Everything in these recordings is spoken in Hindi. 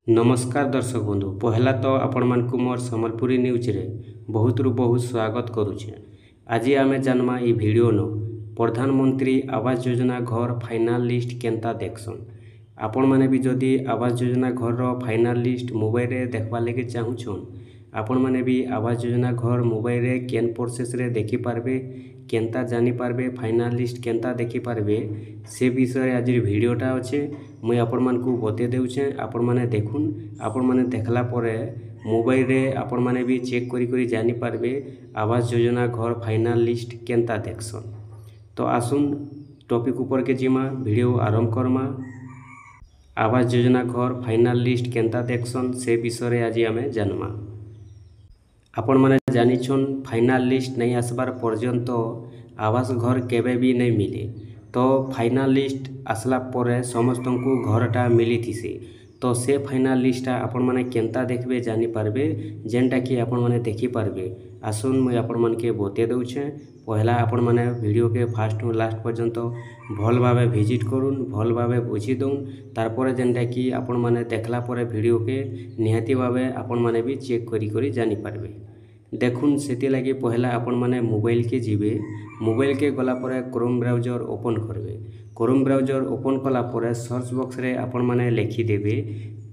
नमस्कार दर्शक बंधु पहला तो आपण मानकु मोर संबलपुरी न्यूज रे बहुत बहुत स्वागत करुछे। आज आमे जानमा ई वीडियो न प्रधानमंत्री आवास योजना घर फाइनल लिस्ट केनता देखसन। आपण माने भी जदि आवास योजना घर रो फाइनल लिस्ट मोबाइल रे देखबा लेके चाहुछन, आपण माने भी आवास योजना घर मोबाइल रे केन प्रोसेस रे देखि पारबे, केनता जानि पारबे, फाइनल लिस्ट केनता देखि पारबे से विषय आज वीडियोटा अच्छे मुई आपण मानकु बते देउछे। आपण माने देखुन, आपण माने देखला परे मोबाइल रे आपण माने भी चेक करी करी जानि पारबे आवास योजना घर फाइनल लिस्ट केनता देखसन। तो आसुन टॉपिक ऊपर के जिमा वीडियो आरंभ करमा। आवास योजना घर फाइनल लिस्ट केनता देखसन से विषय आज आमे जानमा। आपण माने जानिछन फाइनल लिस्ट नहीं आसबार पर्यंत आवास घर केबे भी नहीं मिले। तो फाइनल लिस्ट आसला परे समस्त को घरटा मिली थीसे। तो से फाइनल लिस्टा आपण माने केनता देखबे जानि पारबे जेनटा कि आपण माने देखि पारबे। आसुन मुई आपण मानके बते दउछे। पहला आपण माने वीडियो के फास्ट टू लास्ट पर्यंत भल भावे विजिट करुन, भल भावे बुझी दउन, तारपरे जेनटा कि आपण माने देखला परे वीडियो के निहाती भावे आपण माने भी चेक करी करी जानि पारबे। देखुन सेति लगी पहला आपण माने मोबाइल के जीवे, मोबाइल के गला परे क्रोम ब्राउजर ओपन करबे। क्रोम ब्राउजर ओपन कला परे सर्च बॉक्स रे आपण माने लिखि देबे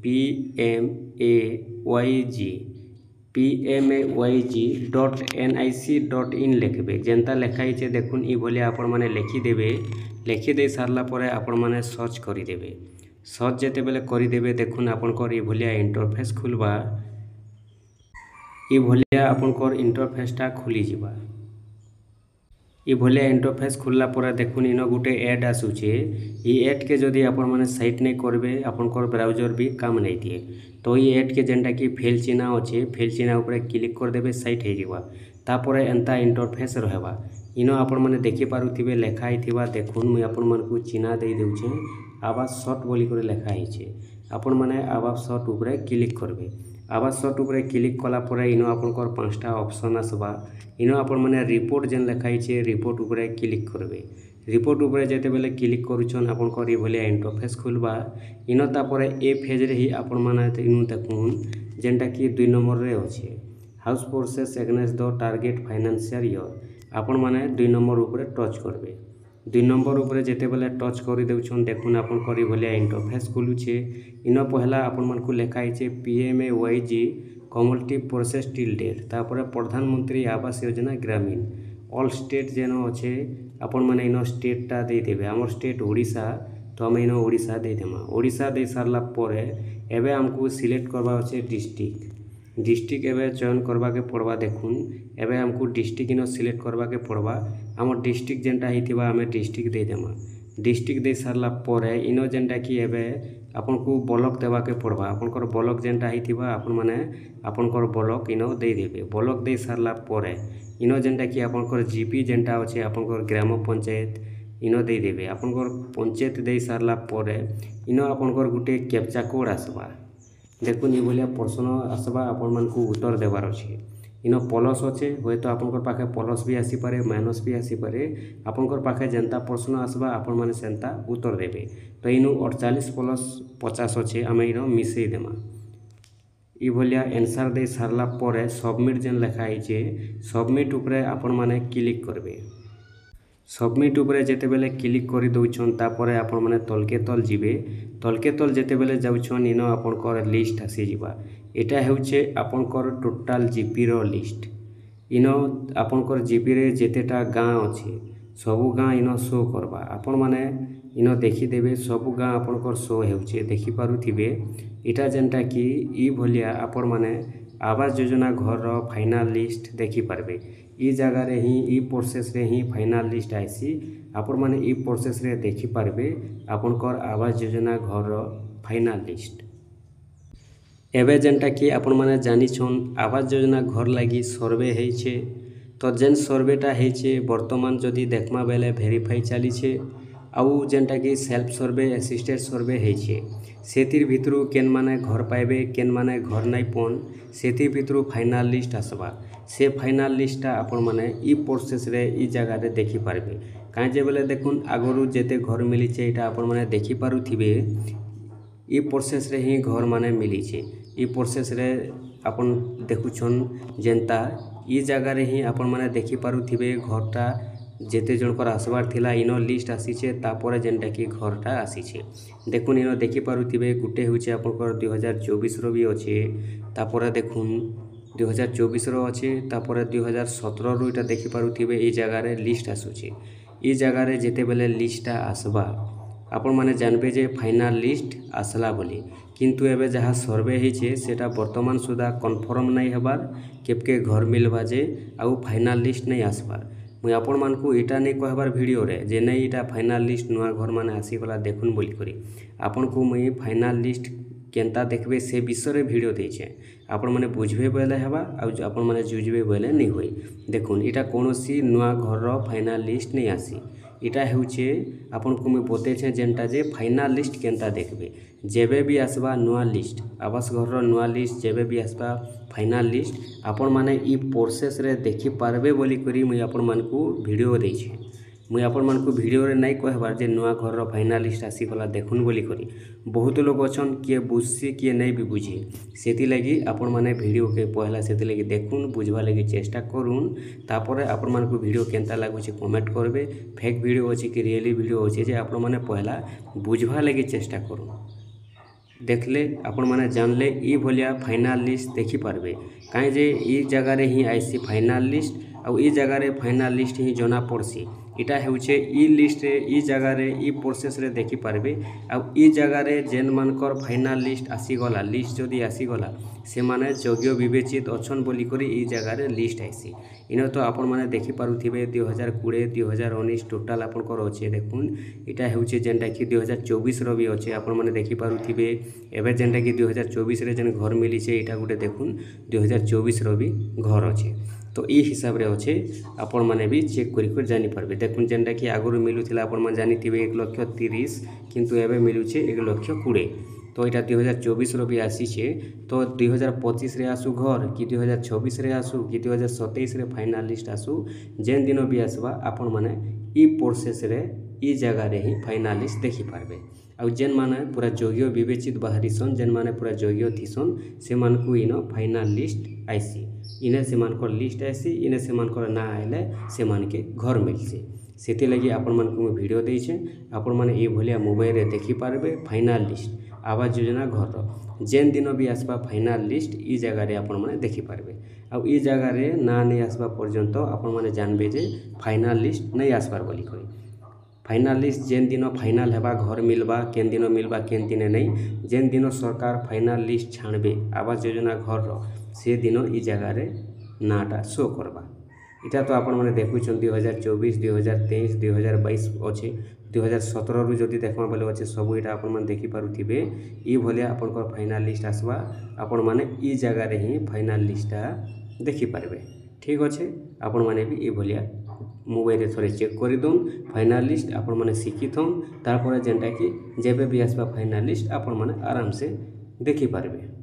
pmayg.nic.in लिखबे। जेनता लिखाई छे देखुन ई भलिया आपण माने लिखि देबे। लिखि दे सारला परे आपण माने सर्च करि देबे। सर्च जेते बेले करि देबे देखुन आपनकर ई भलिया इंटरफेस खुलबा। ई भलिया आपनकर इंटरफेसटा खुली जिबा। ई भलिया इंटरफेस खुलला पर देखुन इन गोटे एड आसुचे। ई एड के जदि आपण माने साइट नहीं करबे आपनकर ब्राउजर भी काम नहीं दिए। तो ई एड के जेनटा कि फेल चिन्ह अच्छे, फेल चिन्ह ऊपर क्लिक कर देबे, साइट हो जिबा। तापर एंता इंटरफेस रहबा। इनो आपण माने देखि पारुथिबे लेखा हिथिबा। देखुन मुई आपण मानकु चिन्ह देई देउछे, आवास शॉट बोली करे लेखा हिचे। आपण माने आवास शॉट ऊपर क्लिक करबे। आवास शॉट ऊपर क्लिक कला परे इनो आपनकर पांचटा ऑप्शन आसबा। इनो आपण माने रिपोर्ट जेन लेखाई छे रिपोर्ट ऊपर क्लिक करबे। रिपोर्ट ऊपर जेते बेले क्लिक करूछन आपनकर ई भलिया इंटरफेस खुलबा। इनो तापर ए फेज रे ही आपण माने इनु देखुन जेनटा कि 2 नंबर रे अछि house forces against the target financial year. आपण माने 2 नंबर ऊपर टच करबे। 2 नंबर ऊपर जेते बेले टच करि देउछन देखुन आपनकर ई भलिया इंटरफेस खुलुछे। इनो पहला आपण मानकु लेखाई छे PMAYG community process till date, तापर प्रधानमंत्री आवास योजना ग्रामीण ऑल स्टेट जेन अच्छे आपण माने इन स्टेटा दे देबे। हमर स्टेट ओडिशा, तो आम इन ओडिशा दे देमा। ओडिशा दे सारला परे एबे हमको सिलेक्ट करबा अच्छे डिस्ट्रिक्ट। डिस्ट्रिक्ट एबे चयन करबा के पड़वा। देखुन एबे हमको डिस्ट्रिक्ट इन सिलेक्ट करबा के पड़वा। हमर डिस्ट्रिक्ट जेनटा हिथिबा हमें डिस्ट्रिक्ट दे देमा। डिस्ट्रिक्ट दे सारला परे इन जेनटा कि एबे आपन को ब्लॉक देवा के पड़वा। आपनकर ब्लॉक जेनटा हिथिबा आपण माने आपनकर ब्लॉक इन दे देबे। ब्लॉक दे सारला परे इन जेनटा कि आपनकर जीपी जेनटा अच्छे आपनकर ग्राम पंचायत इन दे देबे। आपनकर पंचायत दे सारला परे इन आपनकर गुटे कैप्चा कोड आसबा। देखुन ई भलिया प्रश्न आसबा, आपण मानकु उत्तर देबार अछि। इन प्लस अच्छे होय तो आपनकर पाखे प्लस भी आसी पारे, माइनस भी आसी पारे। आपनकर पाखे जेनता प्रश्न आसबा आपण माने सेनता उत्तर देबे। तो इनु 48 + 50 अच्छे आमे इन मिसई देमा। ई भलिया आंसर दे सारला परे सबमिट जेन लेखा हिचे सबमिट ऊपर आपण माने क्लिक करबे। सबमिट ऊपर जेते बेले क्लिक करि दउछन तापरे आपण माने तलके तल जिबे। तलके तल जेते बेले जाउछन इन आपनकर लिस्ट आसी जिबा। एटा हेउचे आपनकर टोटल जीपी रो लिस्ट। इन आपनकर जीपी रे जेतेटा गाँ अच्छे सबु गाँ इन शो करबा। आपण माने इन देखि देबे सबु गाँ आपनकर शो हेउचे देखि पारुथिबे। एटा जेनटा कि ई भलिया आपण माने आवास योजना घर रो फाइनल लिस्ट देखि पारबे। ई जगह रे ही ई प्रोसेस रे ही फाइनल लिस्ट आइसी। आपण माने ई प्रोसेस रे देखि पारबे आपनकर आवास योजना घर रो फाइनल लिस्ट। एबे जेनटा कि आपण माने जानिछन आवास योजना घर लागी सर्वे हेइछे। तो जेन सर्वेटा हेइछे वर्तमान जदि देखमा बेले वेरीफाई चलीछे। आउ जेनटा कि सेल्फ सर्वे असिस्टेड सर्वे हेइछे। सेतिर भितरु केन माने घर पाइबे, केन माने घर नाइ पन, सेतिर भितरु फाइनल लिस्ट आसबा। से फाइनल लिस्टा आपण माने ई प्रोसेस रे ई जगह रे देखि पारबे। काहे जे बेले देखुन आगरु जेते घर मिलिछे एटा आपण माने देखि पारुथिबे। ଇ ପ୍ରୋସେସ୍ରେ ହିଁ ଘର ମାନେ ମିଳିଛେ। ଇ ପ୍ରୋସେସ୍ରେ ଆପଣ ଦେଖୁଛନ୍ ଯେନ୍ତା ଇ ଜାଗାରେ ହିଁ ଆପଣ ମାନେ ଦେଖିପାରୁଥିବେ ଘରଟା ଯେତେ ଜଣଙ୍କର আসবার ଥିଲା ଇନ লিস্ট ଆସିଛେ ତାପରେ ଯେନ୍ଟାକି ଘରଟା ଆସିଛେ। ଦେଖୁନ୍ ଇନ ଦେଖିପାରୁଥିବେ ଗୁଟେ ହେଉଛି ଆପଣଙ୍କର 2024ର ବି ଅଛେ, ତାପରେ ଦେଖୁନ୍ 2024ର ଅଛେ, ତାପରେ 2017ରୁ ଇଟା ଦେଖିପାରୁଥିବେ এই ଜାଗାରେ লিস্ট ଆସୁଛେ। ଇ ଜାଗାରେ ଯେତେବେଲେ লিস্টটা আসবা ଆପଣ ମାନେ ଜାনବେ ଯେ ফাইনাল লিস্ট আসଲା ବୋଲି। কিন্তু ଏବେ ଯାହା ସର୍ଭେ ହେଇଛେ ସେଟା ବର୍ତ୍ତମାନ ସୁଦ୍ଧା କନଫର୍ମ ନାଇଁ ହେବାର୍ କେବକେ ଘର ମିଲବା ଯେ ଆଉ ফাইনাল লিস্ট ନାଇଁ আসବାର୍। ମୁଇଁ ଆପଣମାନଙ୍କୁ ଇଟା ନେଇ କହିବାର ଭିଡ଼ିଓରେ ଯେ ନାଇଁ ଇଟା ফাইনাল লিস্ଟ ନୂଆ ଘର ମାନେ ଆସିଗଲା ଦେଖୁନ୍ ବୋଲିକରି ଆପଣଙ୍କୁ ମୁଇଁ ফাইনাল লিস্ଟ କେନ୍ତା ଦେଖବେ ସେ ବିଷୟରେ ଭିଡ଼ିଓ ଦେଇଛେ। ଆପଣମାନେ ବୁଝବେ ବୋଇଲେ ହେବା ଆଉ ଆପଣମାନେ ଜୁଝବେ ବୋଇଲେ ନାଇଁ ହୁଏ। ଦେଖୁନ୍ ଇଟା କୌଣସି ନୂଆ ଘରର ফাইনাল লিস্ট ନାଇଁ আসি। ଇଟା ହେଉଛେ ଆପଣଙ୍କୁ ମୁଇଁ ବତେଇଛେ ଯେନ୍ଟା ଯେ ফাইনাল লিস্ଟ କେନ୍ତା ଦେଖବେ। ଯେବେ ବି আসବା ନୂଆ লিস্ଟ ଆବାସ ଘରର ନୂଆ লিস্ଟ ଯେବେ ବି আসବା ফাইনাল লিস্ଟ ଆପଣମାନେ ଇ ପ୍ରୋସେସ୍ରେ ଦେଖିପାରବେ ବୋଲିକରି ମୁଇଁ ଆପଣମାନଙ୍କୁ ଭିଡ଼ିଓ ଦେଇଛେ। ମୁଇଁ ଆପଣମାନଙ୍କୁ ଭିଡ଼ିଓରେ ନାଇଁ କହିବାର ଯେ ନୂଆ ଘରର ফাইনাল লিস্ଟ ଆସିଗଲା ଦେଖୁନ୍ ବୋଲିକରି। ବହୁତ ଲୋକ ଅଛନ୍ କିଏ ବୁଝସି କିଏ ନାଇଁ ବି ବୁଝି, ସେଥିଲାଗି ଆପଣମାନେ ଭିଡ଼ିଓକେ ପହଲା ସେଥିଲାଗି ଦେଖୁନ୍ ବୁଝବା ଲାଗି ଚେଷ୍ଟା କରୁନ୍। ତାପରେ ଆପଣମାନଙ୍କୁ ଭିଡ଼ିଓ କେନ୍ତା ଲାଗୁଛି କମେଣ୍ଟ କରିବେ। ଫେକ୍ ଭିଡ଼ିଓ ଅଛି କି ରିଏଲି ଭିଡ଼ିଓ ଅଛି ଯେ ଆପଣମାନେ ପହଲା ବୁଝବା ଲାଗି ଚେଷ୍ଟା କରୁନ୍। देखले आपण मैंने जानले इ भलिया फाइनाल लिस्ट देखिपारे कहीं जे इ जगार ही आईसी फाइनाल लिस्ट आउ इ जगार फाइनाल लिस्ट ही जना पड़सी। इटा हेउछे इ लिस्ट रे इ जगार इ प्रोसेस रे देखिपारे आउ इ जगार जेन मानकर फाइनाल लिस्ट आसीगला लिस्ट जदि आसीगला से माने योग्य विवेचित अच्छन बोलिकरी इ जगार लिस्ट आईसी। इन तो आपण मैंने देखिपारुथिबे 2020 2019 टोटाल आपनकर अच्छे देखुन। इटा हेउछे जेनटा कि 2024 रो भी अच्छे आपण मैंने देखिपारुथिबे। एबे जेनटा कि 2024 रे जेन घर मिली छे इटा गुटे देखुन 2024 रो भी घर अच्छे। तो ई हिसाब रे अच्छे आपण मैंने भी चेक करिक जानी पारबे। देखुन जेनटा कि आगुरु मिलुथिला आपण मैंने जानिथिबे 1,30,000 किंतु एबे मिलुछे 1,20,000। तो यहाँ 2024 रो भी आसीछे। तो 2025 रे आसू घर कि 2026 रे आसू कि 2027 रे फाइनाल लिस्ट आसू जेन दिन भी आसवा आपण माने इ प्रोसेस रे इ जगह रे ही फाइनाल लिस्ट देखि पारबे। आउ जेन माने पूरा योग्य विवेचित बाहरीसन जेन माने पूरा योग्य थीसन से मानकु इन फाइनाल लिस्ट आईसी। इने से मानकर लिस्ट आईसी इने से मानकर ना आइले से मानके घर मिलसी। सेति लगी आपण मानकु मैं वीडियो देइछे आपण माने ए भलिया मोबाइल रे देखि पारबे फाइनाल लिस्ट आवास योजना घर जेन दिन भी आसवा फाइनाल लिस्ट इ जगह रे आपण माने देखि पारबे। आउ इ जगह रे ना नहीं आसवा पर्यंत आपण माने जानबे जे फाइनाल लिस्ट नहीं आसबार बोली करी। फाइनाल लिस्ट जेन दिन फाइनाल हेबा घर मिलबा केन दिन मिलबा केन दिन नहीं जेन दिन सरकार फाइनाल लिस्ट छाणबे आवास योजना घर से दिन इ जगह रे नाटा शो करबा। इटा तो आपण माने देखुछन 2024 2023 2022 अच्छे 2017 रु जदि देखमा बोले अच्छे सब इटा आपण माने देखि पारुथिबे। इ भलिया आपनकर फाइनाल लिस्ट आसबा आपण माने इ जगह रे ही फाइनाल लिस्टटा देखि पारबे। ठीक अच्छे आपण माने भी इ भलिया मोबाइल रे थोड़े चेक कर दउन फाइनाल लिस्ट आपण माने शिखिथन तारपर जेनटा कि जेबे भी आसबा फाइनाल लिस्ट आपण माने आराम से देखि पारबे।